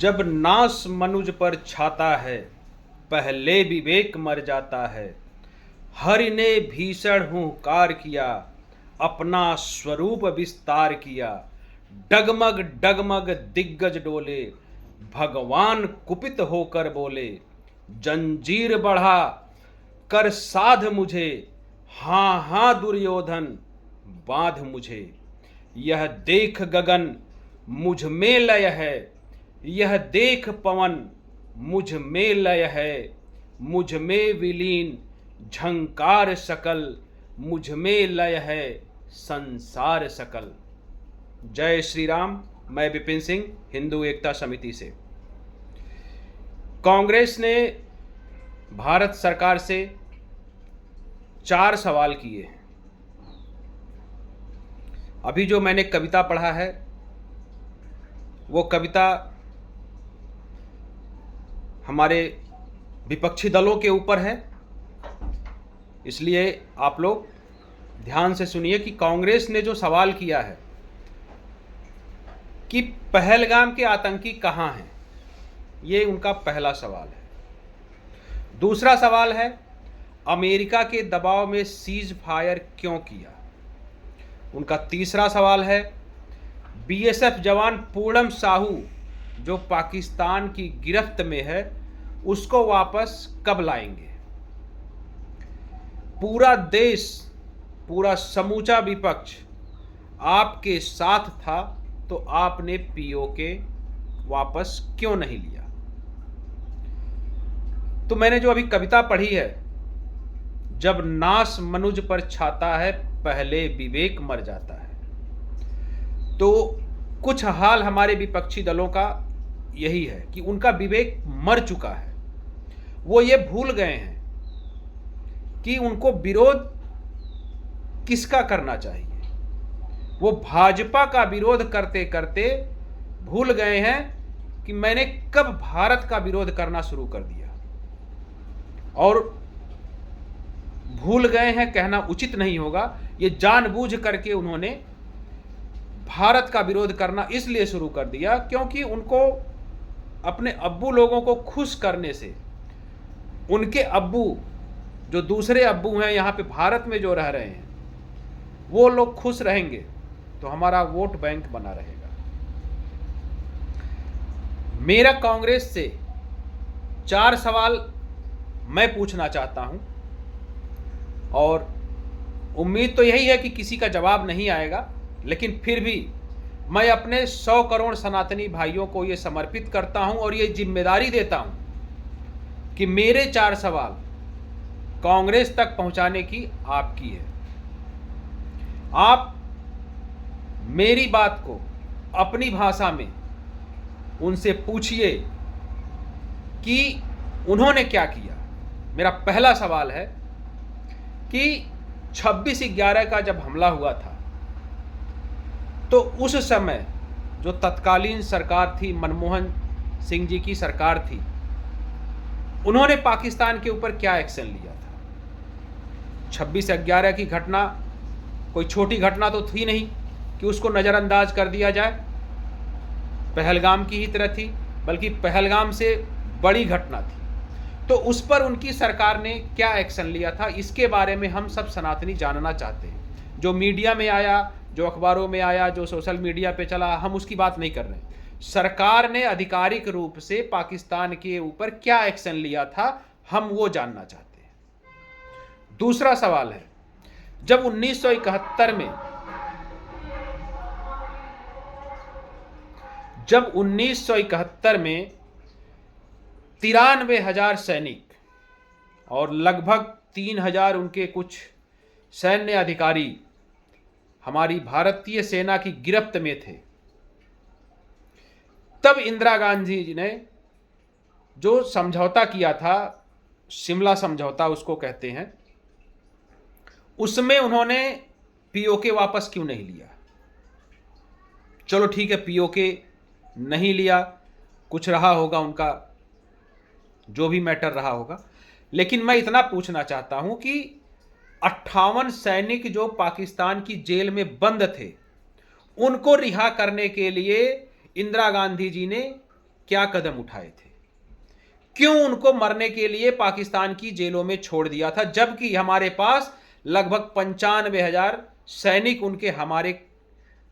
जब नास मनुज पर छाता है, पहले विवेक मर जाता है। हरि ने भीषण हुंकार किया, अपना स्वरूप विस्तार किया। डगमग डगमग दिग्गज डोले, भगवान कुपित होकर बोले। जंजीर बढ़ा कर साध मुझे, हाँ हाँ दुर्योधन बांध मुझे। यह देख गगन मुझ में लय है, यह देख पवन मुझ में लय है। मुझ में विलीन झंकार सकल, मुझ में लय है संसार सकल। जय श्री राम। मैं विपिन सिंह, हिंदू एकता समिति से। कांग्रेस ने भारत सरकार से 4 सवाल किए हैं। अभी जो मैंने कविता पढ़ा है वो कविता हमारे विपक्षी दलों के ऊपर है, इसलिए आप लोग ध्यान से सुनिए कि कांग्रेस ने जो सवाल किया है कि पहलगाम के आतंकी कहाँ हैं, ये उनका पहला सवाल है। दूसरा सवाल है अमेरिका के दबाव में सीज फायर क्यों किया। उनका तीसरा सवाल है बीएसएफ जवान पूर्णम साहू जो पाकिस्तान की गिरफ्त में है उसको वापस कब लाएंगे। पूरा देश, पूरा समूचा विपक्ष आपके साथ था तो आपने पीओके वापस क्यों नहीं लिया। तो मैंने जो अभी कविता पढ़ी है, जब नास मनुज पर छाता है, पहले विवेक मर जाता है, तो कुछ हाल हमारे विपक्षी दलों का यही है कि उनका विवेक मर चुका है। वो ये भूल गए हैं कि उनको विरोध किसका करना चाहिए। वो भाजपा का विरोध करते करते भूल गए हैं कि मैंने कब भारत का विरोध करना शुरू कर दिया, और भूल गए हैं कहना उचित नहीं होगा। ये जानबूझ करके उन्होंने भारत का विरोध करना इसलिए शुरू कर दिया क्योंकि उनको अपने अब्बू लोगों को खुश करने से, उनके अब्बू जो दूसरे अब्बू हैं यहाँ पे भारत में जो रह रहे हैं, वो लोग खुश रहेंगे तो हमारा वोट बैंक बना रहेगा। मेरा कांग्रेस से 4 सवाल मैं पूछना चाहता हूं, और उम्मीद तो यही है कि किसी का जवाब नहीं आएगा, लेकिन फिर भी मैं अपने 100 करोड़ सनातनी भाइयों को ये समर्पित करता हूं और ये जिम्मेदारी देता हूं कि मेरे 4 सवाल कांग्रेस तक पहुंचाने की आपकी है। आप मेरी बात को अपनी भाषा में उनसे पूछिए कि उन्होंने क्या किया। मेरा पहला सवाल है कि 26/11 का जब हमला हुआ था तो उस समय जो तत्कालीन सरकार थी, मनमोहन सिंह जी की सरकार थी, उन्होंने पाकिस्तान के ऊपर क्या एक्शन लिया था। 26/11 की घटना कोई छोटी घटना तो थी नहीं कि उसको नज़रअंदाज कर दिया जाए। पहलगाम की ही तरह थी, बल्कि पहलगाम से बड़ी घटना थी। तो उस पर उनकी सरकार ने क्या एक्शन लिया था, इसके बारे में हम सब सनातनी जानना चाहते हैं। जो मीडिया में आया, जो अखबारों में आया, जो सोशल मीडिया पे चला, हम उसकी बात नहीं कर रहे हैं। सरकार ने आधिकारिक रूप से पाकिस्तान के ऊपर क्या एक्शन लिया था, हम वो जानना चाहते हैं। दूसरा सवाल है, जब 1971 में 93,000 सैनिक और लगभग 3,000 उनके कुछ सैन्य अधिकारी हमारी भारतीय सेना की गिरफ्त में थे, तब इंदिरा गांधी जी ने जो समझौता किया था, शिमला समझौता उसको कहते हैं, उसमें उन्होंने पीओके वापस क्यों नहीं लिया। चलो ठीक है, पीओके नहीं लिया, कुछ रहा होगा उनका, जो भी मैटर रहा होगा, लेकिन मैं इतना पूछना चाहता हूं कि 58 सैनिक जो पाकिस्तान की जेल में बंद थे, उनको रिहा करने के लिए इंदिरा गांधी जी ने क्या कदम उठाए थे? क्यों उनको मरने के लिए पाकिस्तान की जेलों में छोड़ दिया था, जबकि हमारे पास लगभग 95,000 सैनिक उनके हमारे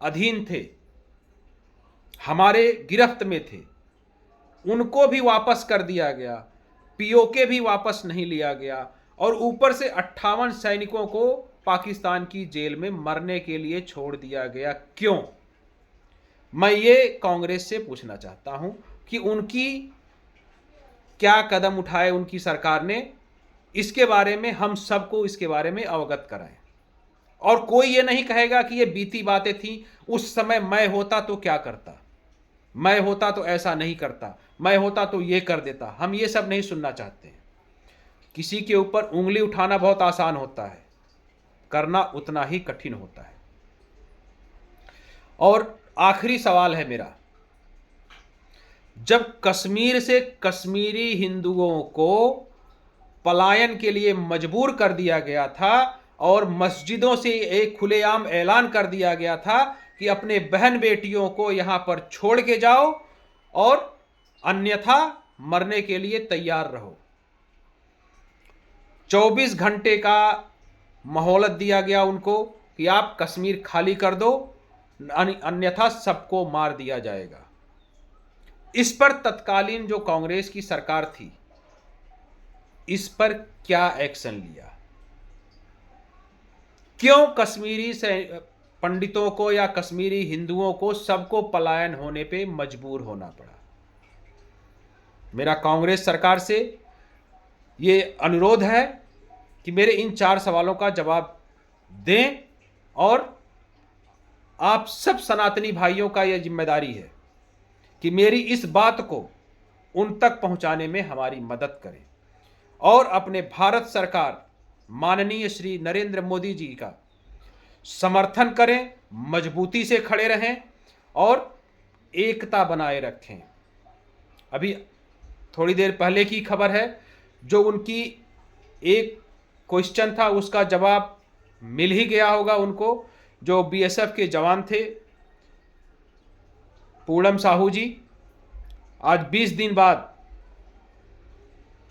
अधीन थे, हमारे गिरफ्त में थे। उनको भी वापस कर दिया गया, पीओके भी वापस नहीं लिया गया, और ऊपर से 58 सैनिकों को पाकिस्तान की जेल में मरने के लिए छोड़ दिया गया। क्यों? मैं ये कांग्रेस से पूछना चाहता हूं कि उनकी क्या कदम उठाए उनकी सरकार ने, इसके बारे में हम सबको इसके बारे में अवगत कराएं। और कोई ये नहीं कहेगा कि ये बीती बातें थी, उस समय मैं होता तो क्या करता, मैं होता तो ऐसा नहीं करता, मैं होता तो ये कर देता। हम ये सब नहीं सुनना चाहते हैं। किसी के ऊपर उंगली उठाना बहुत आसान होता है, करना उतना ही कठिन होता है। और आखिरी सवाल है मेरा, जब कश्मीर से कश्मीरी हिंदुओं को पलायन के लिए मजबूर कर दिया गया था और मस्जिदों से एक खुलेआम ऐलान कर दिया गया था कि अपने बहन बेटियों को यहां पर छोड़ के जाओ और अन्यथा मरने के लिए तैयार रहो, 24 घंटे का मोहलत दिया गया उनको कि आप कश्मीर खाली कर दो, अन्यथा सबको मार दिया जाएगा। इस पर तत्कालीन जो कांग्रेस की सरकार थी, इस पर क्या एक्शन लिया? क्यों कश्मीरी से पंडितों को या कश्मीरी हिंदुओं को सबको पलायन होने पे मजबूर होना पड़ा? मेरा कांग्रेस सरकार से ये अनुरोध है कि मेरे इन 4 सवालों का जवाब दें, और आप सब सनातनी भाइयों का यह जिम्मेदारी है कि मेरी इस बात को उन तक पहुंचाने में हमारी मदद करें, और अपने भारत सरकार माननीय श्री नरेंद्र मोदी जी का समर्थन करें, मजबूती से खड़े रहें और एकता बनाए रखें। अभी थोड़ी देर पहले की खबर है, जो उनकी एक क्वेश्चन था उसका जवाब मिल ही गया होगा उनको, जो बीएसएफ के जवान थे पूनम साहू जी, आज 20 दिन बाद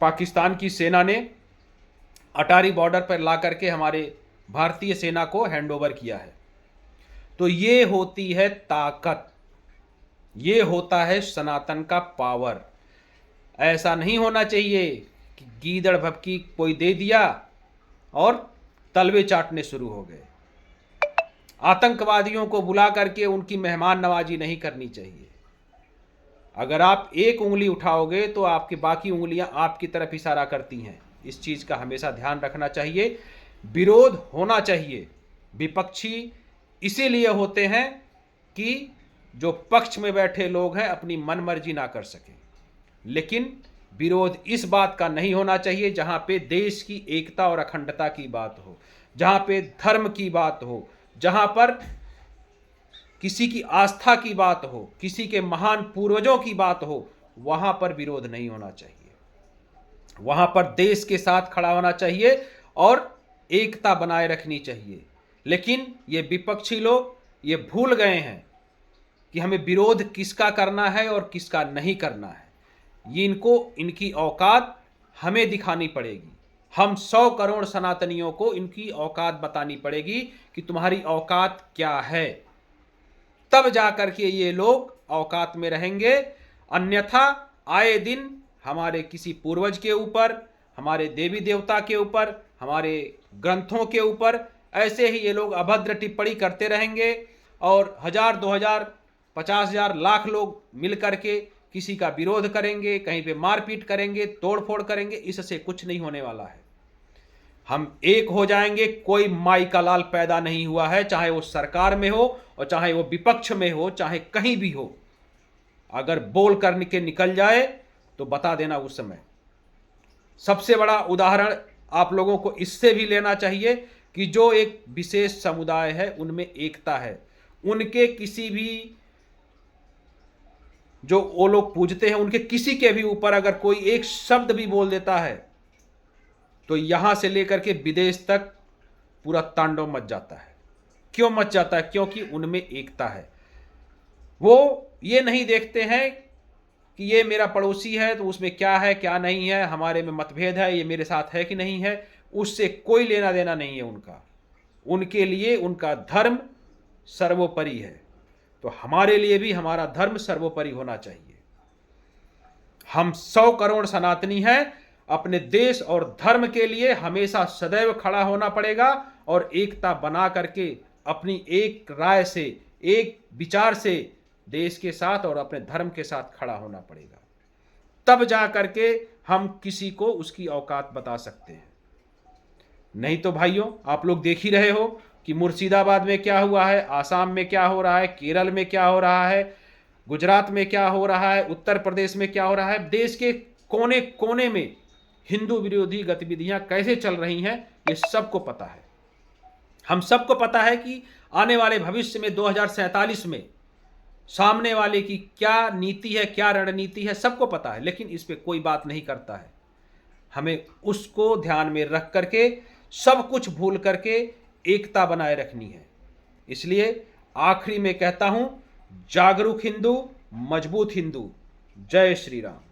पाकिस्तान की सेना ने अटारी बॉर्डर पर ला करके हमारे भारतीय सेना को हैंडओवर किया है। तो ये होती है ताकत, ये होता है सनातन का पावर। ऐसा नहीं होना चाहिए कि गीदड़ भभकी कोई दे दिया और तलवे चाटने शुरू हो गए। आतंकवादियों को बुला करके उनकी मेहमान नवाजी नहीं करनी चाहिए। अगर आप एक उंगली उठाओगे तो आपकी बाकी उंगलियां आपकी तरफ इशारा करती हैं। इस चीज़ का हमेशा ध्यान रखना चाहिए। विरोध होना चाहिए। विपक्षी इसीलिए होते हैं कि जो पक्ष में बैठे लोग हैं अपनी मनमर्जी ना कर सकें, लेकिन विरोध इस बात का नहीं होना चाहिए जहां पे देश की एकता और अखंडता की बात हो, जहां पे धर्म की बात हो, जहां पर किसी की आस्था की बात हो, किसी के महान पूर्वजों की बात हो, वहां पर विरोध नहीं होना चाहिए। वहां पर देश के साथ खड़ा होना चाहिए और एकता बनाए रखनी चाहिए। लेकिन ये विपक्षी लोग ये भूल गए हैं कि हमें विरोध किसका करना है और किसका नहीं करना है। ये इनकी औकात हमें दिखानी पड़ेगी। हम 100 करोड़ सनातनियों को इनकी औकात बतानी पड़ेगी कि तुम्हारी औकात क्या है, तब जाकर के ये लोग औकात में रहेंगे। अन्यथा आए दिन हमारे किसी पूर्वज के ऊपर, हमारे देवी देवता के ऊपर, हमारे ग्रंथों के ऊपर ऐसे ही ये लोग अभद्र टिप्पणी करते रहेंगे, और 1000, 2000, 50,000, लाख लोग मिल करके किसी का विरोध करेंगे, कहीं पे मारपीट करेंगे, तोड़फोड़ करेंगे। इससे कुछ नहीं होने वाला है। हम एक हो जाएंगे। कोई माई का लाल पैदा नहीं हुआ है, चाहे वो सरकार में हो और चाहे वो विपक्ष में हो, चाहे कहीं भी हो। अगर बोल करके निकल जाए तो बता देना उस समय। सबसे बड़ा उदाहरण आप लोगों को इससे भी लेना चाहिए कि जो एक विशेष समुदाय है उनमें एकता है। उनके किसी भी जो वो लोग पूजते हैं, उनके किसी के भी ऊपर अगर कोई एक शब्द भी बोल देता है तो यहां से लेकर के विदेश तक पूरा तांडव मच जाता है। क्यों मच जाता है? क्योंकि उनमें एकता है। वो ये नहीं देखते हैं कि ये मेरा पड़ोसी है तो उसमें क्या है क्या नहीं है, हमारे में मतभेद है, ये मेरे साथ है कि नहीं है, उससे कोई लेना देना नहीं है उनका। उनके लिए उनका धर्म सर्वोपरि है, तो हमारे लिए भी हमारा धर्म सर्वोपरि होना चाहिए। हम 100 करोड़ सनातनी हैं, अपने देश और धर्म के लिए हमेशा सदैव खड़ा होना पड़ेगा और एकता बना करके अपनी एक राय से, एक विचार से देश के साथ और अपने धर्म के साथ खड़ा होना पड़ेगा। तब जा करके हम किसी को उसकी औकात बता सकते हैं। नहीं तो भाइयों, आप लोग देख ही रहे हो कि मुर्शिदाबाद में क्या हुआ है, आसाम में क्या हो रहा है, केरल में क्या हो रहा है, गुजरात में क्या हो रहा है, उत्तर प्रदेश में क्या हो रहा है। देश के कोने कोने में हिंदू विरोधी गतिविधियां कैसे चल रही हैं, ये सबको पता है। हम सबको पता है कि आने वाले भविष्य में 2047 में सामने वाले की क्या नीति है, क्या रणनीति है, सबको पता है, लेकिन इस पे कोई बात नहीं करता है। हमें उसको ध्यान में रख करके सब कुछ भूल करके एकता बनाए रखनी है। इसलिए आखिरी में कहता हूं, जागरूक हिंदू, मजबूत हिंदू। जय श्री राम।